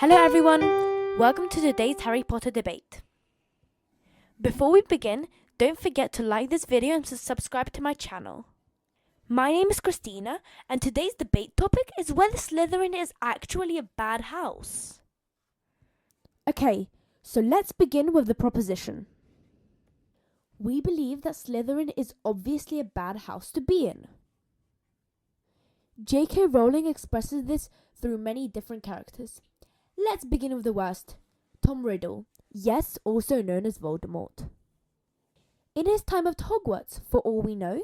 Hello everyone, welcome to today's Harry Potter debate. Before we begin, don't forget to like this video and to subscribe to my channel. My name is Christina and today's debate topic is whether Slytherin is actually a bad house. Okay, so let's begin with the proposition. We believe that Slytherin is obviously a bad house to be in. J.K. Rowling expresses this through many different characters. Let's begin with the worst, Tom Riddle, yes, also known as Voldemort. In his time at Hogwarts, for all we know,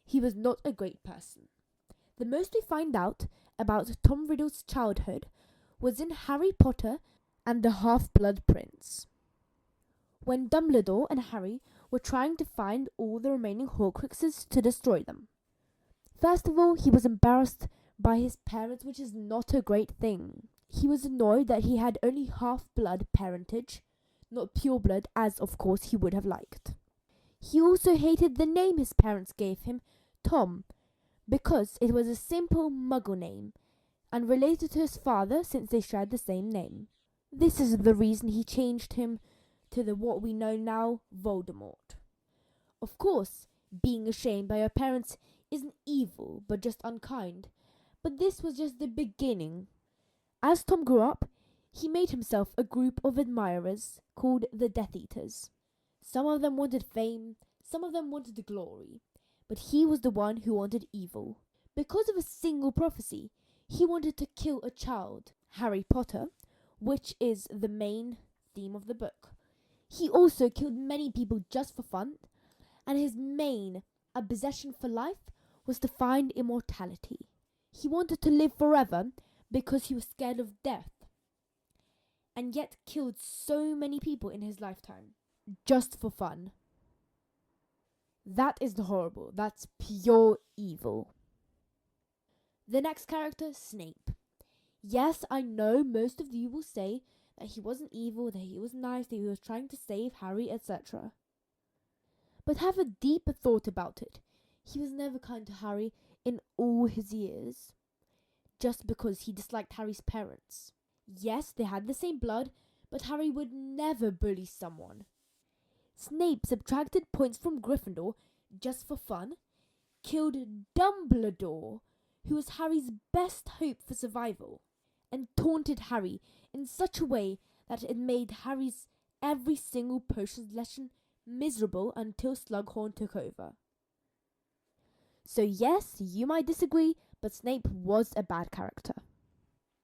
he was not a great person. The most we find out about Tom Riddle's childhood was in Harry Potter and the Half-Blood Prince, when Dumbledore and Harry were trying to find all the remaining Horcruxes to destroy them. First of all, he was embarrassed by his parents, which is not a great thing. He was annoyed that he had only half-blood parentage, not pure blood, as of course he would have liked. He also hated the name his parents gave him, Tom, because it was a simple Muggle name, and related to his father since they shared the same name. This is the reason he changed him to what we know now, Voldemort. Of course, being ashamed by your parents isn't evil, but just unkind. But this was just the beginning. As Tom grew up, he made himself a group of admirers called the Death Eaters. Some of them wanted fame, some of them wanted glory, but he was the one who wanted evil. Because of a single prophecy, he wanted to kill a child, Harry Potter, which is the main theme of the book. He also killed many people just for fun, and his main obsession for life was to find immortality. He wanted to live forever because he was scared of death, and yet killed so many people in his lifetime, just for fun. That is horrible. That's pure evil. The next character, Snape. Yes, I know most of you will say that he wasn't evil, that he was nice, that he was trying to save Harry, etc. But have a deeper thought about it. He was never kind to Harry in all his years, just because he disliked Harry's parents. Yes, they had the same blood, but Harry would never bully someone. Snape subtracted points from Gryffindor just for fun, killed Dumbledore, who was Harry's best hope for survival, and taunted Harry in such a way that it made Harry's every single potions lesson miserable until Slughorn took over. So yes, you might disagree, but Snape was a bad character.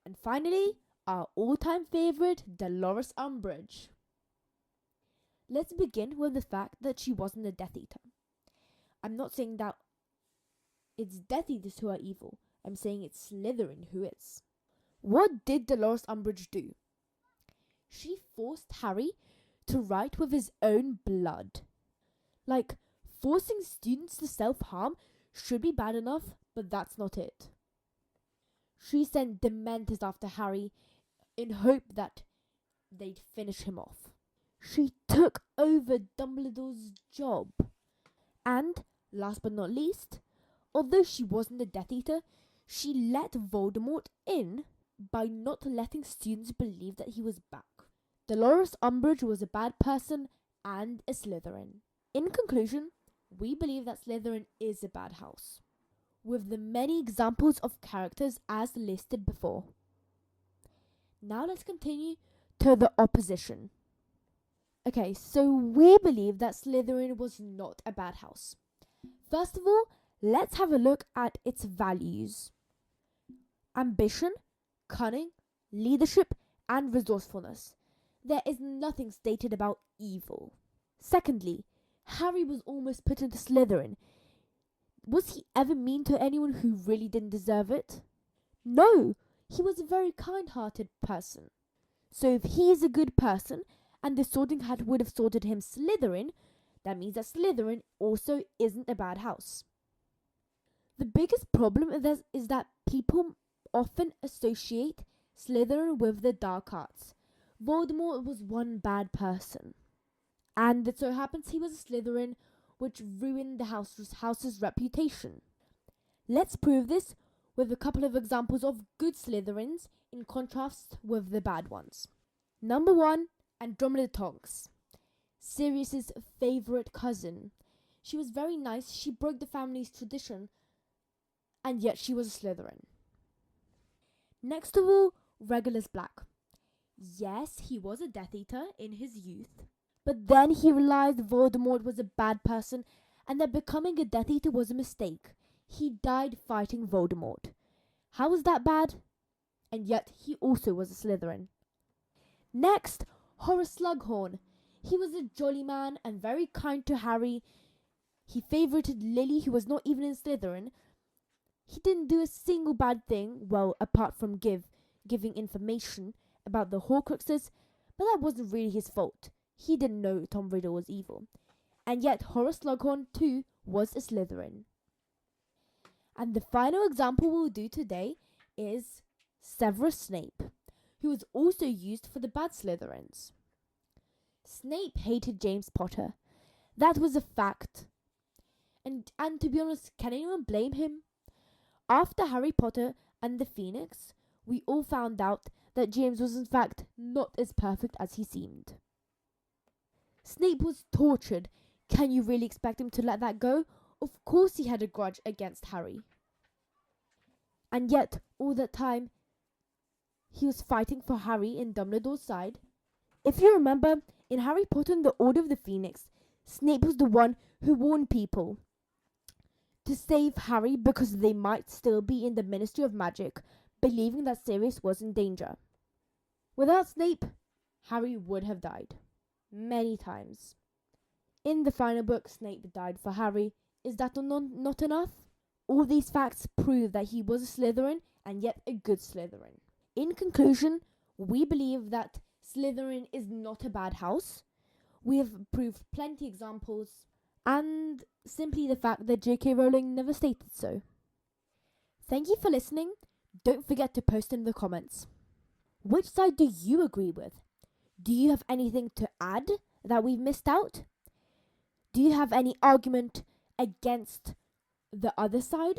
And finally, our all-time favourite, Dolores Umbridge. Let's begin with the fact that she wasn't a Death Eater. I'm not saying that it's Death Eaters who are evil. I'm saying it's Slytherin who is. What did Dolores Umbridge do? She forced Harry to write with his own blood. Like, forcing students to self-harm should be bad enough, but that's not it. She sent Dementors after Harry in hope that they'd finish him off. She took over Dumbledore's job. And, last but not least, although she wasn't a Death Eater, she let Voldemort in by not letting students believe that he was back. Dolores Umbridge was a bad person and a Slytherin. In conclusion, we believe that Slytherin is a bad house, with the many examples of characters as listed before. Now let's continue to the opposition. Okay, so we believe that Slytherin was not a bad house. First of all, let's have a look at its values. Ambition, cunning, leadership, and resourcefulness. There is nothing stated about evil. Secondly, Harry was almost put into Slytherin. Was he ever mean to anyone who really didn't deserve it? No, he was a very kind-hearted person. So if he is a good person, and the Sorting Hat would have sorted him Slytherin, that means that Slytherin also isn't a bad house. The biggest problem is that people often associate Slytherin with the dark arts. Voldemort was one bad person, and it so happens he was a Slytherin, which ruined the house's reputation. Let's prove this with a couple of examples of good Slytherins in contrast with the bad ones. Number 1, Andromeda Tonks, Sirius's favourite cousin. She was very nice, she broke the family's tradition, and yet she was a Slytherin. Next of all, Regulus Black. Yes, he was a Death Eater in his youth, but then he realised Voldemort was a bad person and that becoming a Death Eater was a mistake. He died fighting Voldemort. How was that bad? And yet he also was a Slytherin. Next, Horace Slughorn. He was a jolly man and very kind to Harry. He favourited Lily, who was not even in Slytherin. He didn't do a single bad thing, well, apart from giving information about the Horcruxes, but that wasn't really his fault. He didn't know Tom Riddle was evil. And yet Horace Slughorn too was a Slytherin. And the final example we'll do today is Severus Snape, who was also used for the bad Slytherins. Snape hated James Potter. That was a fact. And to be honest, can anyone blame him? After Harry Potter and the Phoenix, we all found out that James was in fact not as perfect as he seemed. Snape was tortured. Can you really expect him to let that go? Of course he had a grudge against Harry. And yet, all that time, he was fighting for Harry in Dumbledore's side. If you remember, in Harry Potter and the Order of the Phoenix, Snape was the one who warned people to save Harry because they might still be in the Ministry of Magic, believing that Sirius was in danger. Without Snape, Harry would have died. Many times. In the final book, Snape died for Harry. Is that not enough? All these facts prove that he was a Slytherin and yet a good Slytherin. In conclusion, we believe that Slytherin is not a bad house. We have proved plenty examples and simply the fact that J.K. Rowling never stated so. Thank you for listening. Don't forget to post in the comments. Which side do you agree with? Do you have anything to add that we've missed out? Do you have any argument against the other side?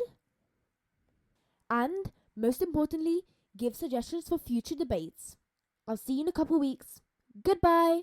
And, most importantly, give suggestions for future debates. I'll see you in a couple weeks. Goodbye!